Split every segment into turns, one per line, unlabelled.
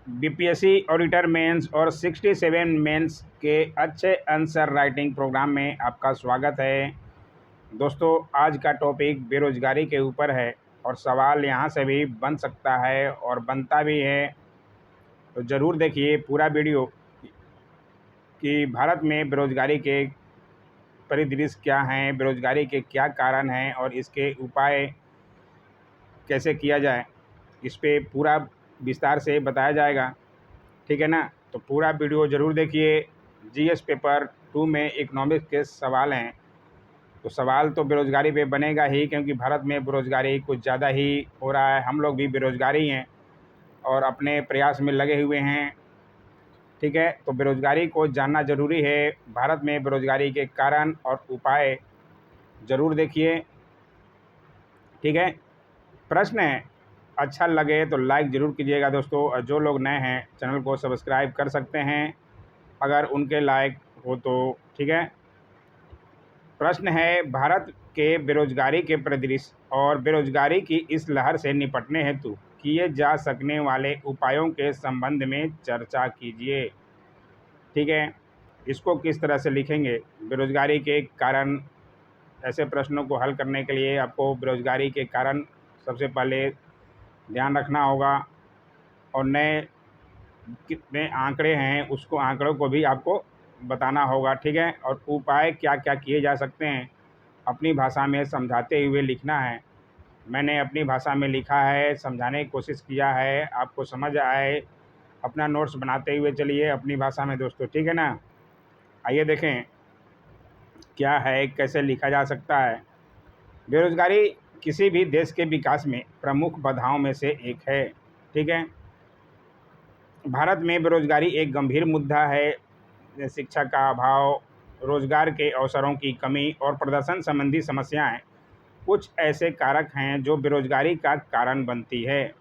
BPSC auditor mains और 67 mains के अच्छे आंसर राइटिंग प्रोग्राम में आपका स्वागत है। दोस्तों, आज का टॉपिक बेरोजगारी के ऊपर है और सवाल यहाँ से भी बन सकता है और बनता भी है। तो ज़रूर देखिए पूरा वीडियो कि भारत में बेरोजगारी के परिदृश्य क्या हैं, बेरोजगारी के क्या कारण हैं और इसके उपाय कैसे किया जाए, इस पे पूरा विस्तार से बताया जाएगा। ठीक है ना। तो पूरा वीडियो ज़रूर देखिए। जीएस पेपर 2 में इकोनॉमिक्स के सवाल हैं। तो सवाल तो बेरोज़गारी पे बनेगा ही, क्योंकि भारत में बेरोज़गारी कुछ ज़्यादा ही हो रहा है। हम लोग भी बेरोज़गारी हैं और अपने प्रयास में लगे हुए हैं। ठीक है, तो बेरोज़गारी को जानना ज़रूरी है। भारत में बेरोज़गारी के कारण और उपाय ज़रूर देखिए। ठीक है। प्रश्न है, अच्छा लगे तो लाइक ज़रूर कीजिएगा दोस्तों, और जो लोग नए हैं चैनल को सब्सक्राइब कर सकते हैं अगर उनके लायक हो तो। ठीक है। प्रश्न है, भारत के बेरोजगारी के परिदृश्य और बेरोजगारी की इस लहर से निपटने हेतु किए जा सकने वाले उपायों के संबंध में चर्चा कीजिए। ठीक है, इसको किस तरह से लिखेंगे? बेरोजगारी के कारण, ऐसे प्रश्नों को हल करने के लिए आपको बेरोजगारी के कारण सबसे पहले ध्यान रखना होगा, और नए कितने आंकड़े हैं उसको, आंकड़ों को भी आपको बताना होगा। ठीक है, और उपाय क्या क्या किए जा सकते हैं अपनी भाषा में समझाते हुए लिखना है। मैंने अपनी भाषा में लिखा है, समझाने की कोशिश किया है, आपको समझ आए। अपना नोट्स बनाते हुए चलिए अपनी भाषा में दोस्तों। ठीक है ना। आइए देखें क्या है, कैसे लिखा जा सकता है। बेरोजगारी किसी भी देश के विकास में प्रमुख बाधाओं में से एक है। ठीक है, भारत में बेरोजगारी एक गंभीर मुद्दा है। शिक्षा का अभाव, रोजगार के अवसरों की कमी और प्रदर्शन संबंधी समस्याएं कुछ ऐसे कारक हैं जो बेरोजगारी का कारण बनती है।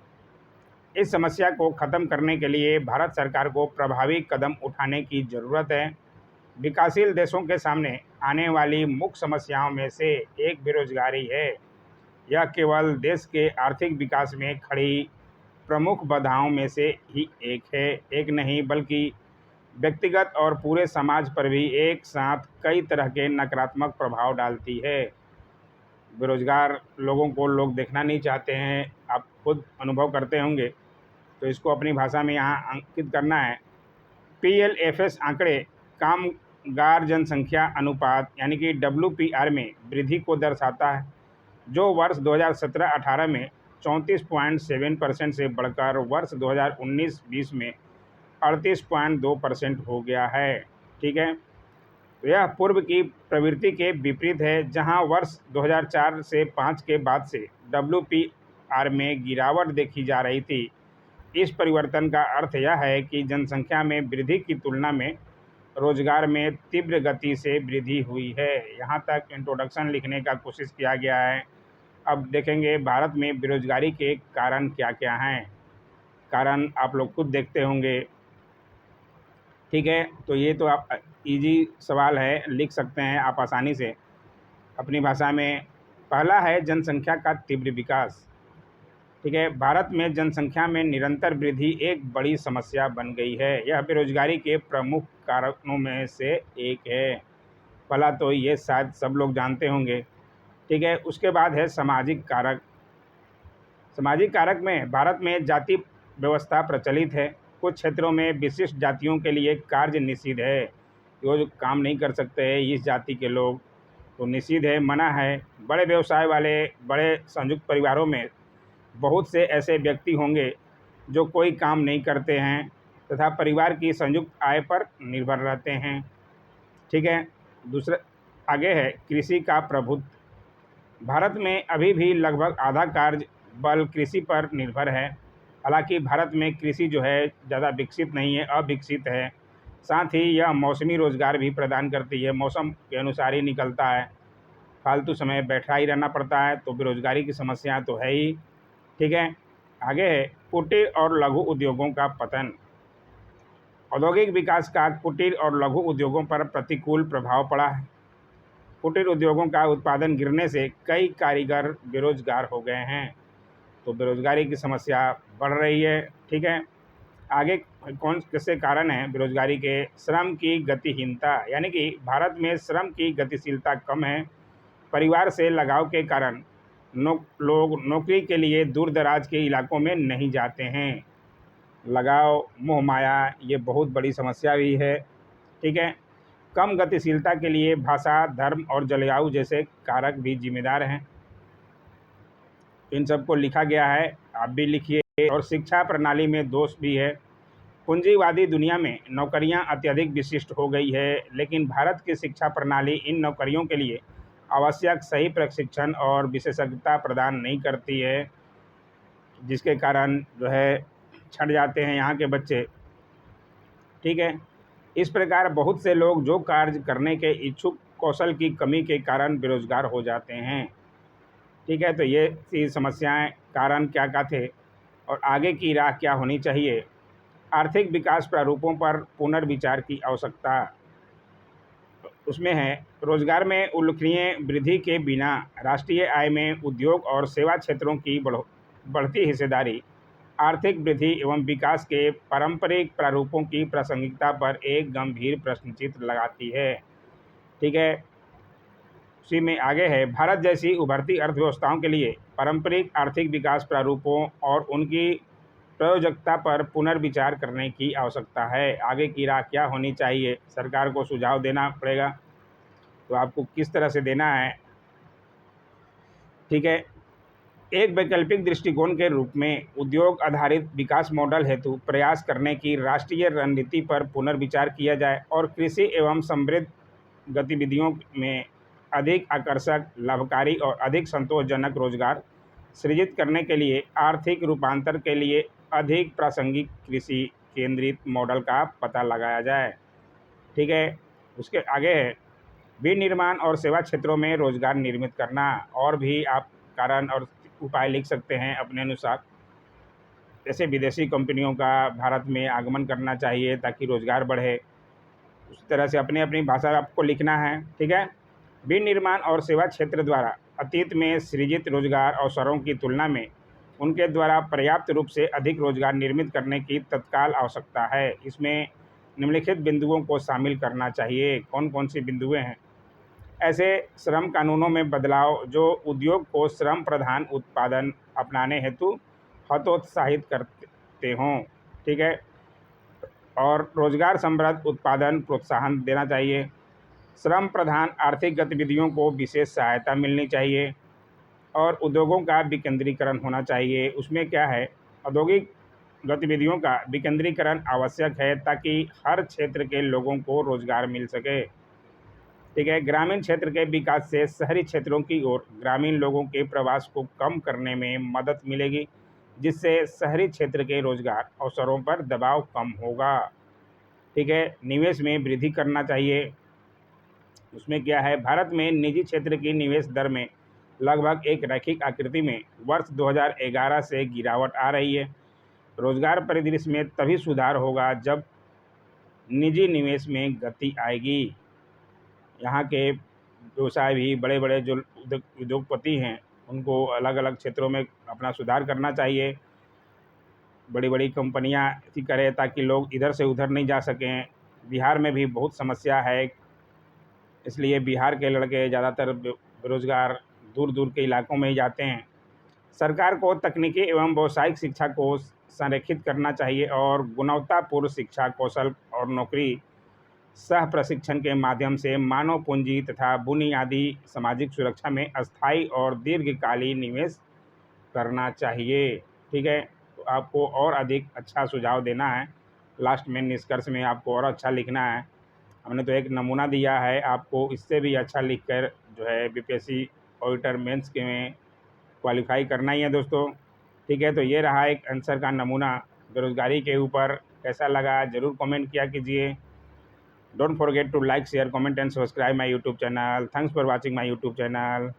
इस समस्या को खत्म करने के लिए भारत सरकार को प्रभावी कदम उठाने की ज़रूरत है। विकासशील देशों के सामने आने वाली मुख्य समस्याओं में से एक बेरोजगारी है। यह केवल देश के आर्थिक विकास में खड़ी प्रमुख बाधाओं में से ही एक है, एक नहीं बल्कि व्यक्तिगत और पूरे समाज पर भी एक साथ कई तरह के नकारात्मक प्रभाव डालती है। बेरोजगार लोगों को लोग देखना नहीं चाहते हैं, आप खुद अनुभव करते होंगे। तो इसको अपनी भाषा में यहाँ अंकित करना है। पीएलएफएस आंकड़े कामगार जनसंख्या अनुपात यानी कि डब्ल्यूपीआर में वृद्धि को दर्शाता है, जो वर्ष 2017-18 में 34.7% से बढ़कर वर्ष 2019-20 में 38.2% हो गया है। ठीक है, तो यह पूर्व की प्रवृत्ति के विपरीत है, जहां वर्ष 2004 से 5 के बाद से डब्ल्यूपीआर में गिरावट देखी जा रही थी। इस परिवर्तन का अर्थ यह है कि जनसंख्या में वृद्धि की तुलना में रोजगार में तीव्र गति से वृद्धि हुई है। यहाँ तक इंट्रोडक्शन लिखने का कोशिश किया गया है। अब देखेंगे भारत में बेरोजगारी के कारण क्या क्या हैं। कारण आप लोग खुद देखते होंगे। ठीक है, तो ये तो आप इजी सवाल है, लिख सकते हैं आप आसानी से अपनी भाषा में। पहला है जनसंख्या का तीव्र विकास। ठीक है, भारत में जनसंख्या में निरंतर वृद्धि एक बड़ी समस्या बन गई है। यह बेरोजगारी के प्रमुख कारणों में से एक है। पहला तो ये शायद सब लोग जानते होंगे। ठीक है, उसके बाद है सामाजिक कारक। सामाजिक कारक में भारत में जाति व्यवस्था प्रचलित है। कुछ क्षेत्रों में विशिष्ट जातियों के लिए कार्य निषिद्ध है। जो काम नहीं कर सकते हैं इस जाति के लोग, तो निषिद्ध है, मना है। बड़े व्यवसाय वाले बड़े संयुक्त परिवारों में बहुत से ऐसे व्यक्ति होंगे जो कोई काम नहीं करते हैं तथा परिवार की संयुक्त आय पर निर्भर रहते हैं। ठीक है, दूसरा आगे है कृषि का प्रभुत्व। भारत में अभी भी लगभग आधा कार्य बल कृषि पर निर्भर है। हालांकि भारत में कृषि जो है ज़्यादा विकसित नहीं है, अविकसित है। साथ ही यह मौसमी रोजगार भी प्रदान करती है, मौसम के अनुसार ही निकलता है। फालतू समय बैठा ही रहना पड़ता है, तो बेरोजगारी की समस्या तो है ही। ठीक है, आगे है कुटीर और लघु उद्योगों का पतन। औद्योगिक विकास का कुटीर और लघु उद्योगों पर प्रतिकूल प्रभाव पड़ा है। कुटीर उद्योगों का उत्पादन गिरने से कई कारीगर बेरोजगार हो गए हैं, तो बेरोजगारी की समस्या बढ़ रही है। ठीक है, आगे कौन कैसे कारण हैं बेरोजगारी के? श्रम की गतिहीनता, यानी कि भारत में श्रम की गतिशीलता कम है। परिवार से लगाव के कारण लोग नौकरी के लिए दूर दराज के इलाकों में नहीं जाते हैं। लगाव, मोह माया, ये बहुत बड़ी समस्या भी है। ठीक है। कम गतिशीलता के लिए भाषा, धर्म और जलवायु जैसे कारक भी जिम्मेदार हैं। इन सबको लिखा गया है, आप भी लिखिए। और शिक्षा प्रणाली में दोष भी है। पूंजीवादी दुनिया में नौकरियां अत्यधिक विशिष्ट हो गई है, लेकिन भारत की शिक्षा प्रणाली इन नौकरियों के लिए आवश्यक सही प्रशिक्षण और विशेषज्ञता प्रदान नहीं करती है, जिसके कारण जो है छट जाते हैं यहाँ के बच्चे। ठीक है। इस प्रकार बहुत से लोग जो कार्य करने के इच्छुक कौशल की कमी के कारण बेरोजगार हो जाते हैं। ठीक है। तो ये थी समस्याएं, कारण क्या क्या थे और आगे की राह क्या होनी चाहिए। आर्थिक विकास प्रारूपों पर पुनर्विचार की आवश्यकता। उसमें है, रोजगार में उल्लेखनीय वृद्धि के बिना राष्ट्रीय आय में उद्योग और सेवा क्षेत्रों की बढ़ती हिस्सेदारी आर्थिक वृद्धि एवं विकास के पारंपरिक प्रारूपों की प्रासंगिकता पर एक गंभीर प्रश्न चिन्ह लगाती है। ठीक है। उसी में आगे है, भारत जैसी उभरती अर्थव्यवस्थाओं के लिए पारंपरिक आर्थिक विकास प्रारूपों और उनकी प्रयोजकता पर पुनर्विचार करने की आवश्यकता है। आगे की राह क्या होनी चाहिए, सरकार को सुझाव देना पड़ेगा। तो आपको किस तरह से देना है? ठीक है। एक वैकल्पिक दृष्टिकोण के रूप में उद्योग आधारित विकास मॉडल हेतु प्रयास करने की राष्ट्रीय रणनीति पर पुनर्विचार किया जाए और कृषि एवं समृद्ध गतिविधियों में अधिक आकर्षक, लाभकारी और अधिक संतोषजनक रोजगार सृजित करने के लिए आर्थिक रूपांतर के लिए अधिक प्रासंगिक कृषि केंद्रित मॉडल का पता लगाया जाए। ठीक है। उसके आगे है, विनिर्माण और सेवा क्षेत्रों में रोजगार निर्मित करना। और भी आप कारण और उपाय लिख सकते हैं अपने अनुसार। जैसे विदेशी कंपनियों का भारत में आगमन करना चाहिए ताकि रोजगार बढ़े। उस तरह से अपनी अपनी भाषा आपको लिखना है। ठीक है। विनिर्माण और सेवा क्षेत्र द्वारा अतीत में सृजित रोजगार अवसरों की तुलना में उनके द्वारा पर्याप्त रूप से अधिक रोजगार निर्मित करने की तत्काल आवश्यकता है। इसमें निम्नलिखित बिंदुओं को शामिल करना चाहिए। कौन कौन सी बिंदुएं हैं? ऐसे श्रम कानूनों में बदलाव जो उद्योग को श्रम प्रधान उत्पादन अपनाने हेतु हतोत्साहित करते हों। ठीक है। और रोजगार समृद्ध उत्पादन प्रोत्साहन देना चाहिए। श्रम प्रधान आर्थिक गतिविधियों को विशेष सहायता मिलनी चाहिए और उद्योगों का विकेंद्रीकरण होना चाहिए। उसमें क्या है, औद्योगिक गतिविधियों का विकेंद्रीकरण आवश्यक है ताकि हर क्षेत्र के लोगों को रोजगार मिल सके। ठीक है। ग्रामीण क्षेत्र के विकास से शहरी क्षेत्रों की ओर ग्रामीण लोगों के प्रवास को कम करने में मदद मिलेगी, जिससे शहरी क्षेत्र के रोजगार अवसरों पर दबाव कम होगा। ठीक है। निवेश में वृद्धि करना चाहिए। उसमें क्या है, भारत में निजी क्षेत्र की निवेश दर में लगभग एक रैखिक आकृति में वर्ष 2011 से गिरावट आ रही है। रोजगार परिदृश्य में तभी सुधार होगा जब निजी निवेश में गति आएगी। यहाँ के व्यवसाय भी बड़े बड़े जो उद्योगपति हैं उनको अलग अलग क्षेत्रों में अपना सुधार करना चाहिए। बड़ी बड़ी कंपनियाँ ऐसी करें ताकि लोग इधर से उधर नहीं जा सकें। बिहार में भी बहुत समस्या है, इसलिए बिहार के लड़के ज़्यादातर बेरोजगार दूर दूर के इलाकों में ही जाते हैं। सरकार को तकनीकी एवं व्यावसायिक शिक्षा को संरेखित करना चाहिए और गुणवत्तापूर्ण शिक्षा, कौशल और नौकरी सह प्रशिक्षण के माध्यम से मानव पूंजी तथा बुनियादी सामाजिक सुरक्षा में अस्थायी और दीर्घकालीन निवेश करना चाहिए। ठीक है। तो आपको और अधिक अच्छा सुझाव देना है। लास्ट में निष्कर्ष में आपको और अच्छा लिखना है। हमने तो एक नमूना दिया है, आपको इससे भी अच्छा लिखकर जो है बीपीएससी ऑडिटर मेंस के में क्वालिफाई करना ही है दोस्तों। ठीक है। तो ये रहा एक आंसर का नमूना बेरोजगारी के ऊपर। कैसा लगा ज़रूर कमेंट किया कीजिए। Don't forget to like, share, comment and subscribe my YouTube channel. Thanks for watching my YouTube channel.